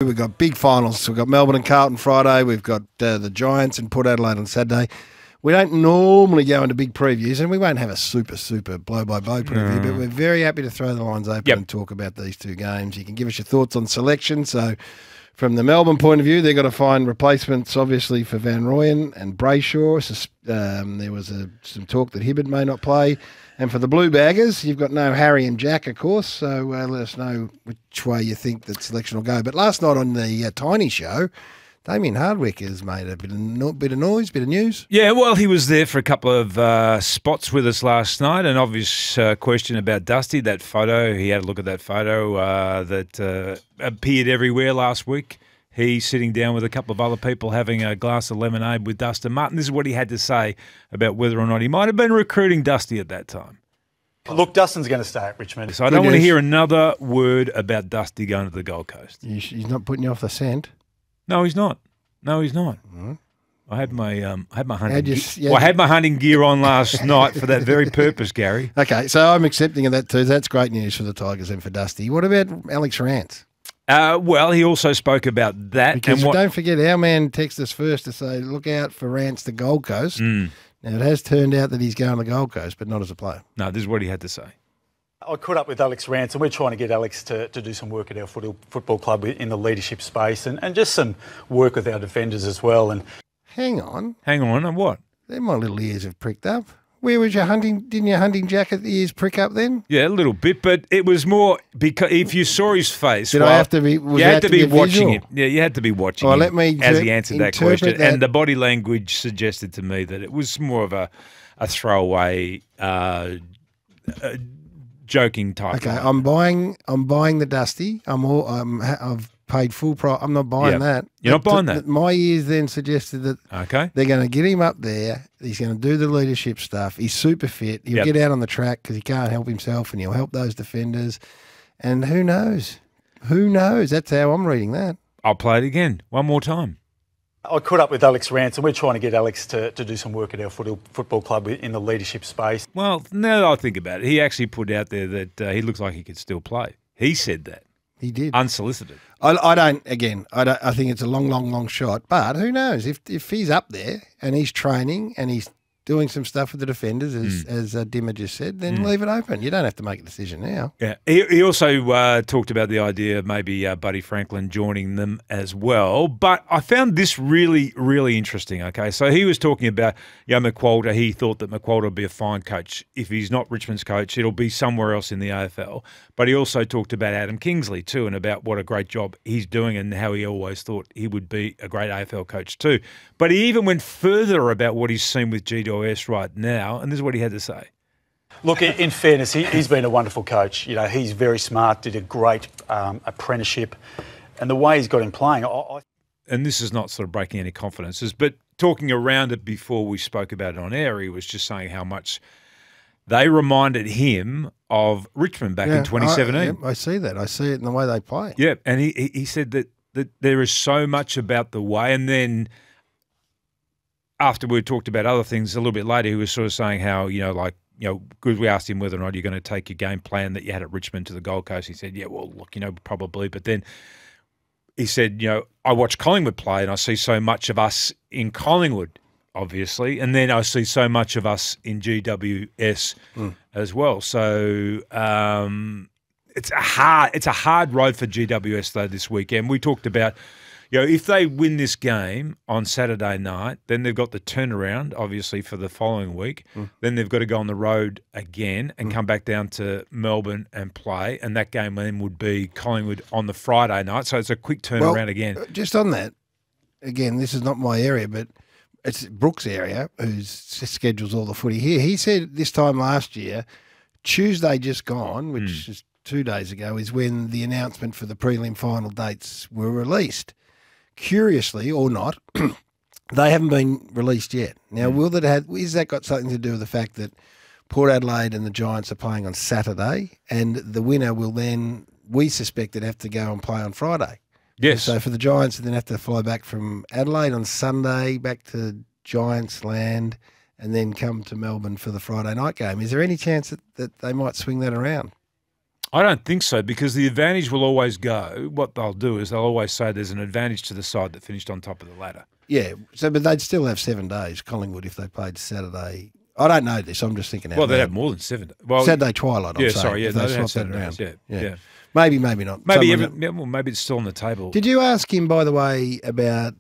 We've got big finals. We've got Melbourne and Carlton Friday. We've got the Giants and Port Adelaide on Saturday. We don't normally go into big previews, and we won't have a super blow-by-blow preview, but we're very happy to throw the lines open and talk about these two games. You can give us your thoughts on selection. So from the Melbourne point of view, they've got to find replacements, obviously, for Van Rooyen and Brayshaw. There was some talk that Hibberd may not play. And for the Blue Baggers, you've got no Harry and Jack, of course, so let us know which way you think that selection will go. But last night on the Tiny Show, Damien Hardwick has made a bit of noise, bit of news. Yeah, well, he was there for a couple of spots with us last night. An obvious question about Dusty, that photo. He had a look at that photo that appeared everywhere last week. He's sitting down with a couple of other people having a glass of lemonade with Dustin Martin. This is what he had to say about whether or not he might have been recruiting Dusty at that time. Look, Dustin's going to stay at Richmond. So I don't want to hear another word about Dusty going to the Gold Coast. He's not putting you off the scent? No, he's not. No, he's not. Mm-hmm. I had my hunting gear on last night for that very purpose, Gary. Okay, so I'm accepting of that too. That's great news for the Tigers and for Dusty. What about Alex Rance? Well, he also spoke about that. Because don't forget, our man texted us first to say, look out for Rance to Gold Coast. Now, it has turned out that he's going to the Gold Coast, but not as a player. No, this is what he had to say. I caught up with Alex Rance, and we're trying to get Alex to do some work at our football club in the leadership space and just some work with our defenders as well. And Hang on, and what? Then my little ears have pricked up. Where was your hunting? Didn't your hunting jacket ears prick up then? Yeah, a little bit, but it was more because if you saw his face, I have to be? You had to be watching it. Yeah, you had to be watching him let me as he answered that question. And the body language suggested to me that it was more of a throwaway, joking type. Okay, I'm buying the Dusty. I've paid full price. I'm not buying that. You're not buying that? My ears then suggested that they're going to get him up there. He's going to do the leadership stuff. He's super fit. He'll get out on the track because he can't help himself, and he'll help those defenders. And who knows? Who knows? That's how I'm reading that. I'll play it again one more time. I caught up with Alex Rance, and we're trying to get Alex to do some work at our football club in the leadership space. Well, now that I think about it, he actually put out there that he looks like he could still play. He said that. He did. Unsolicited. I think it's a long shot, but who knows? If he's up there and he's training and he's doing some stuff with the defenders, as Dimmer just said, then leave it open. You don't have to make a decision now. Yeah. He also talked about the idea of maybe Buddy Franklin joining them as well. But I found this really, really interesting, okay? So he was talking about McQualter. He thought that McQualter would be a fine coach. If he's not Richmond's coach, it'll be somewhere else in the AFL. But he also talked about Adam Kingsley too and about what a great job he's doing and how he always thought he would be a great AFL coach too. But he even went further about what he's seen with GWS right now, and this is what he had to say. Look, in fairness, he's been a wonderful coach. He's very smart, did a great apprenticeship, and the way he's got him playing. And this is not sort of breaking any confidences, but talking around it before we spoke about it on air, he was just saying how much they reminded him of Richmond back in 2017. I see that. I see it in the way they play. Yeah, and he said that there is so much about the way, and then after we talked about other things a little bit later, he was sort of saying how, because we asked him whether or not you're going to take your game plan that you had at Richmond to the Gold Coast. He said, yeah, well, look, probably. But then he said, I watch Collingwood play and I see so much of us in Collingwood, obviously, and then I see so much of us in GWS as well. So it's a hard road for GWS though this weekend. We talked about, if they win this game on Saturday night, then they've got the turnaround, obviously, for the following week. Then they've got to go on the road again and come back down to Melbourne and play. And that game then would be Collingwood on the Friday night. So it's a quick turnaround again. Just on that, again, this is not my area, but it's Brooks' area, who schedules all the footy here. He said this time last year, Tuesday just gone, which is 2 days ago, is when the announcement for the prelim final dates were released. Curiously or not, they haven't been released yet. Now, is that got something to do with the fact that Port Adelaide and the Giants are playing on Saturday, and the winner will then, we suspect, have to go and play on Friday? Yes. So for the Giants, then have to fly back from Adelaide on Sunday, back to Giants land, and then come to Melbourne for the Friday night game. Is there any chance that they might swing that around? I don't think so, because the advantage will always go. What they'll do is they'll always say there's an advantage to the side that finished on top of the ladder. Yeah, so but they'd still have 7 days, Collingwood, if they played Saturday. I don't know this. I'm just thinking. Well, they'd have more than 7. Well, Saturday twilight. Yeah, I'm saying, sorry, yeah, if they they'd have swap that 7 around. days. Yeah. Maybe not. Maybe maybe it's still on the table. Did you ask him, by the way, about?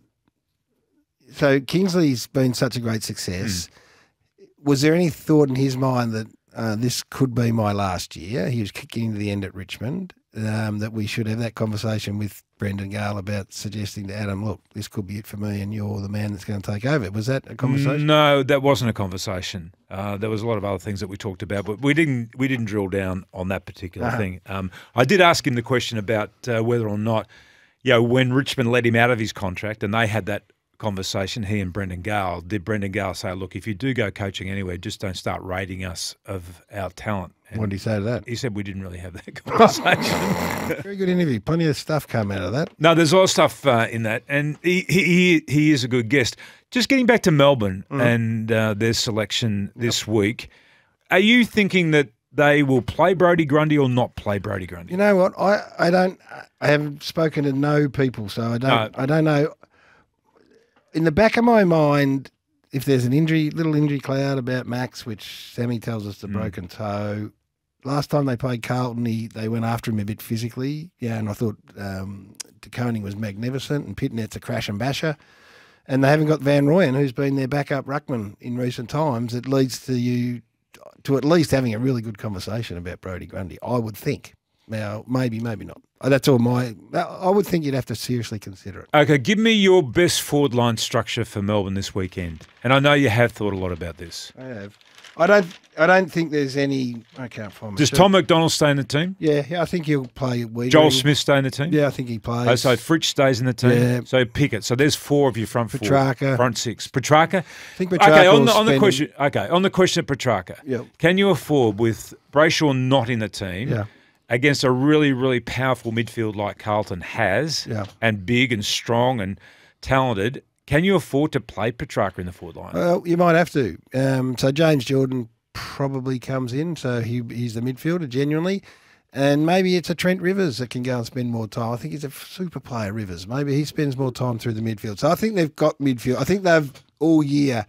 So Kingsley's been such a great success. Was there any thought in his mind that this could be my last year? He was kicking into the end at Richmond. That we should have that conversation with Brendan Gale about suggesting to Adam, look, this could be it for me, and you're the man that's going to take over. Was that a conversation? No, that wasn't a conversation. There was a lot of other things that we talked about, but we didn't drill down on that particular thing. I did ask him the question about whether or not, when Richmond let him out of his contract, and they had that conversation, he and Brendan Gale, did Brendan Gale say, look, if you do go coaching anywhere, just don't start rating us of our talent? And what did he say to that? He said we didn't really have that conversation. Very good interview. Plenty of stuff came out of that. No, there's a lot of stuff in that, and he is a good guest. Just getting back to Melbourne and their selection this week, are you thinking that they will play Brodie Grundy or not play Brodie Grundy? You know what? I haven't spoken to no people, so I don't know. In the back of my mind, if there's an little injury cloud about Max, which Sammy tells us is a broken toe. Last time they played Carlton, they went after him a bit physically. Yeah, and I thought De Koning was magnificent, and Pitnet's a crash and basher. And they haven't got Van Rooyen, who's been their backup ruckman in recent times. It leads to you to at least having a really good conversation about Brodie Grundy, I would think. Now, maybe not. That's all I would think you'd have to seriously consider it. Okay, give me your best forward line structure for Melbourne this weekend. And I know you have thought a lot about this. I have. I don't think there's any. I can't find my Does shirt. Tom McDonald stay in the team? Yeah, I think he'll play Weedering. Joel Smith stay in the team? Yeah, I think he plays. Oh, so Fritsch stays in the team? Yeah. So Pickett. So there's 4 of your front 4. Petrarca. Front 6. Petrarca? I think Petrarca Okay, on will the question. Okay, on the question of Petrarca. Yep. Can you afford, with Brayshaw not in the team, against a really, really powerful midfield like Carlton has, and big and strong and talented, can you afford to play Petrarca in the forward line? Well, you might have to. So James Jordan probably comes in, so he's the midfielder genuinely, and maybe it's a Trent Rivers that can go and spend more time. I think he's a super player, Rivers. Maybe he spends more time through the midfield. So I think they've got midfield. I think they've all year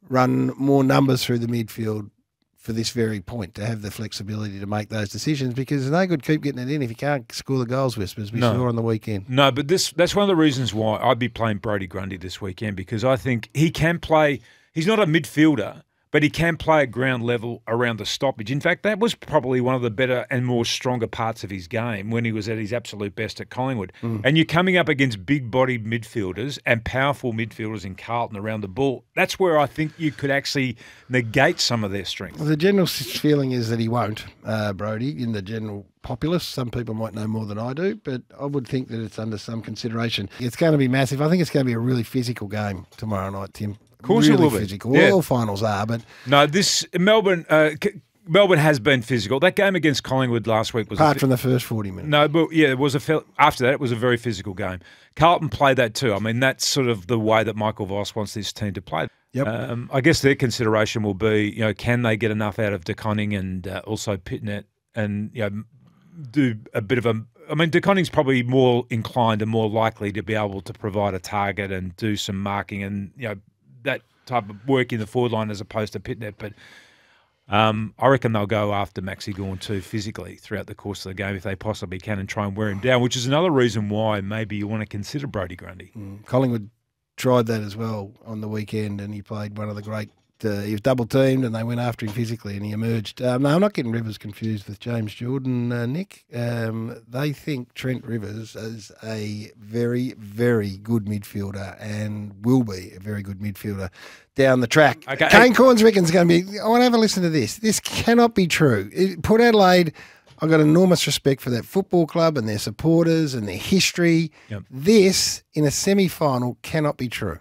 run more numbers through the midfield for this very point, to have the flexibility to make those decisions, because it's no good keep getting it in if you can't score the goals, Whispers. We saw on the weekend. No, but that's one of the reasons why I'd be playing Brodie Grundy this weekend, because I think he can play. He's not a midfielder, but he can play at ground level around the stoppage. In fact, that was probably one of the better and more stronger parts of his game when he was at his absolute best at Collingwood. And you're coming up against big-bodied midfielders and powerful midfielders in Carlton around the ball. That's where I think you could actually negate some of their strength. Well, the general feeling is that he won't, Brodie, in the general populace. Some people might know more than I do, but I would think that it's under some consideration. It's going to be massive. I think it's going to be a really physical game tomorrow night, Tim. Of course really it will be. Physical. Yeah. All finals are, but no, this Melbourne has been physical. That game against Collingwood last week was apart from the first 40 minutes. No, but yeah, it was after that it was a very physical game. Carlton played that too. I mean, that's sort of the way that Michael Voss wants this team to play. Yep. I guess their consideration will be, can they get enough out of De Koning and also Pitnet, and do a bit of a. I mean, De Koning's probably more inclined and more likely to be able to provide a target and do some marking and that type of work in the forward line as opposed to Pitnet. But I reckon they'll go after Maxi Gawn too physically throughout the course of the game if they possibly can, and try and wear him down, which is another reason why maybe you want to consider Brodie Grundy. Collingwood tried that as well on the weekend, and he played one of the great. He was double teamed, and they went after him physically, and he emerged. No, I'm not getting Rivers confused with James Jordan, Nick. They think Trent Rivers is a very, very good midfielder and will be a very good midfielder down the track. Okay. Kane Corns reckons going to be. I want to have a listen to this. This cannot be true. Port Adelaide. I've got enormous respect for that football club and their supporters and their history. Yep. This in a semi-final cannot be true.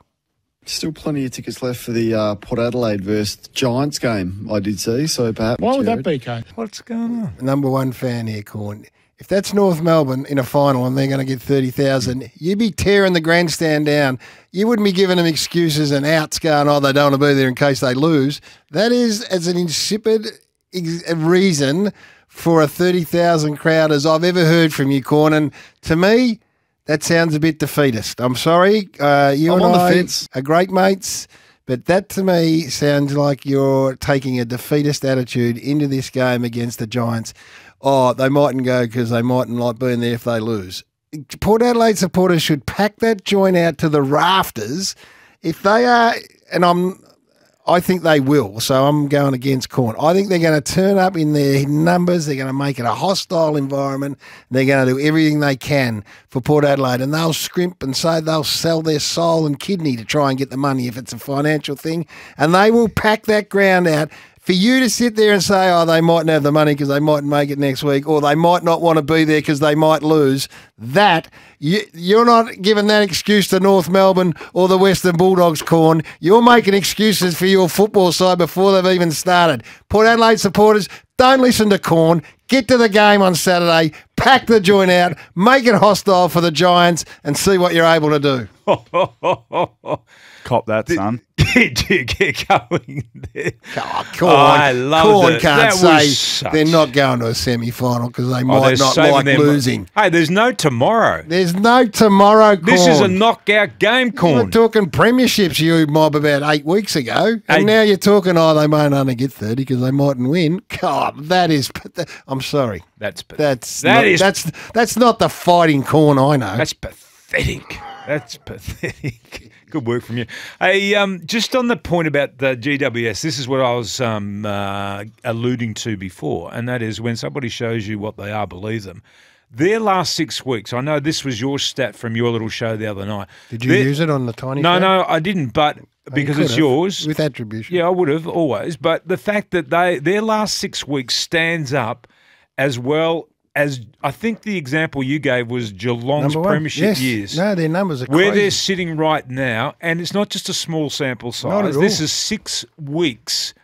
Still plenty of tickets left for the Port Adelaide versus Giants game, I did see. So perhaps. Why would Jared, that be, Kane? What's going on? Number one fan here, Corn. If that's North Melbourne in a final and they're going to get 30,000, you'd be tearing the grandstand down. You wouldn't be giving them excuses and outs going, they don't want to be there in case they lose. That is as an insipid reason for a 30,000 crowd as I've ever heard from you, Corn. And to me, that sounds a bit defeatist. I'm sorry. You I'm and on the I fence. are great mates, but that to me sounds like you're taking a defeatist attitude into this game against the Giants. Oh, they mightn't go because they mightn't like being there if they lose. Port Adelaide supporters should pack that joint out to the rafters. If they are, and I think they will, so I'm going against Corn. I think they're going to turn up in their numbers. They're going to make it a hostile environment. They're going to do everything they can for Port Adelaide, and they'll scrimp and say they'll sell their soul and kidney to try and get the money if it's a financial thing, and they will pack that ground out. For you to sit there and say, oh, they mightn't have the money because they mightn't make it next week, or they might not want to be there because they might lose, you're not giving that excuse to North Melbourne or the Western Bulldogs, Corn. You're making excuses for your football side before they've even started. Port Adelaide supporters, don't listen to Corn. Get to the game on Saturday, pack the joint out, make it hostile for the Giants, and see what you're able to do. Cop that, son. Get going there. Oh, Corn, I love Corn it. can't That say was such- they're not going to a semi-final because they might they're not saving like their- losing. Hey, there's no tomorrow. There's no tomorrow, Corn. This is a knockout game, We were Corn. talking premierships, you mob, about 8 weeks ago, and Hey. now you're talking, oh, they might only get 30 because they mightn't win. God, that is. I'm sorry. That's pathetic. That's not the fighting Corn I know. That's pathetic. That's pathetic. Good work from you. Hey, just on the point about the GWS, this is what I was alluding to before, and that is when somebody shows you what they are, believe them. Their last 6 weeks, I know this was your stat from your little show the other night. Did you use it on the tiny No, show? no, I didn't, but because it's yours. With attribution. Yeah, I would have always. But the fact that their last 6 weeks stands up as well as I think the example you gave was Geelong's Number one. premiership Yes. years. No, their numbers are Where crazy. they're sitting right now, and it's not just a small sample Not at size. This all. is 6 weeks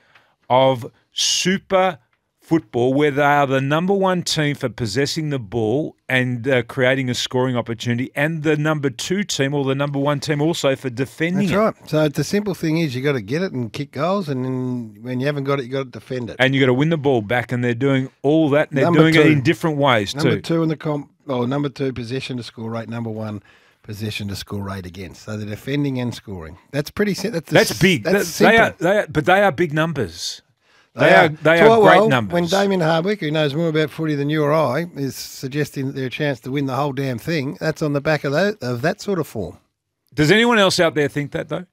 of super football where they are the number one team for possessing the ball and creating a scoring opportunity, and the number 2 team or the number 1 team also for defending That's it. right. So the simple thing is you got to get it and kick goals, and then when you haven't got it, you got to defend it. And you got to win the ball back, and they're doing all that, and they're Number doing it 2. in different ways Number too. 2 in the comp. Oh, number 2 possession to score rate. Number 1 possession to score rate against. So they're defending and scoring. That's pretty. That's Big. That's they simple. are, but they are big numbers. They are great numbers. When Damien Hardwick, who knows more about footy than you or I, is suggesting that they're a chance to win the whole damn thing, that's on the back of that sort of form. Does anyone else out there think that though?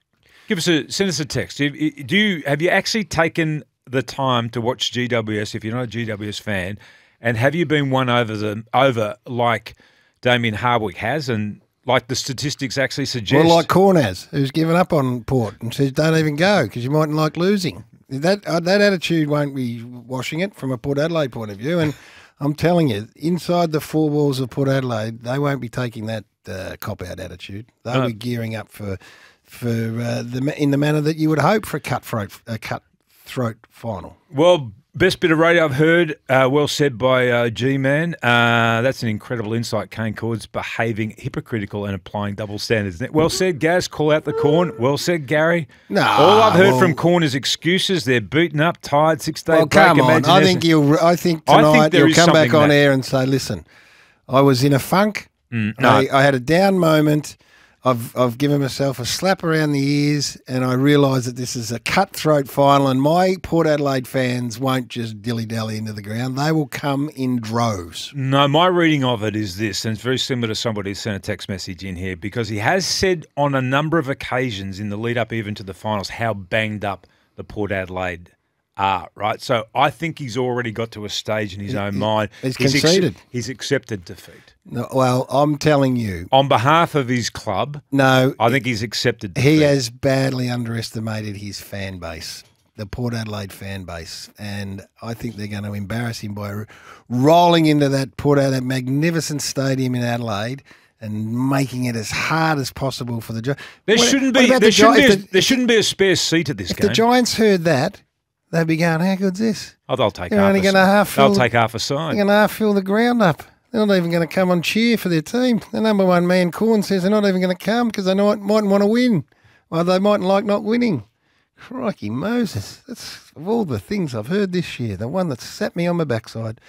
Send us a text. Have you actually taken the time to watch GWS if you're not a GWS fan, and have you been won over like Damien Hardwick has, and like the statistics actually suggest? Well, like Corn has, who's given up on Port and says don't even go because you mightn't like losing. That attitude won't be washing it from a Port Adelaide point of view, and I'm telling you, inside the 4 walls of Port Adelaide, they won't be taking that cop-out attitude. They'll be gearing up in the manner that you would hope for a cutthroat final. Well, best bit of radio I've heard. Well said by G-Man. That's an incredible insight. Kane Cord's behaving hypocritical and applying double standards. Isn't it? Well said, Gaz. Call out the Corn. Well said, Gary. No, all I've heard well- from Corn is excuses. They're beaten up, tired, 6-day Well, break. come on. Imagine I this- think tonight there you'll is come back something on that- air and say, listen, I was in a funk. No. I had a down moment. I've given myself a slap around the ears, and I realise that this is a cutthroat final, and my Port Adelaide fans won't just dilly-dally into the ground. They will come in droves. No, my reading of it is this, and it's very similar to somebody who sent a text message in here, because he has said on a number of occasions in the lead-up even to the finals how banged up the Port Adelaide are, right? So I think he's already got to a stage in his own mind. He's conceded. He's accepted defeat. No, well, I'm telling you, On behalf of his club, no, I think he's accepted defeat. he has badly underestimated his fan base, the Port Adelaide fan base, and I think they're going to embarrass him by rolling into that magnificent stadium in Adelaide and making it as hard as possible for the Giants. There shouldn't be a spare seat at this If game. the Giants heard that, they'd be going, how good's this? Oh, they'll take They're half only a gonna side. half They'll fill- take half a They're side. going to half fill the ground up. They're not even going to come on cheer for their team. The number 1 man, Corn, says they're not even going to come because they mightn't want to win. Well, they mightn't like not winning. Crikey Moses. That's, of all the things I've heard this year, the one that sat me on my backside.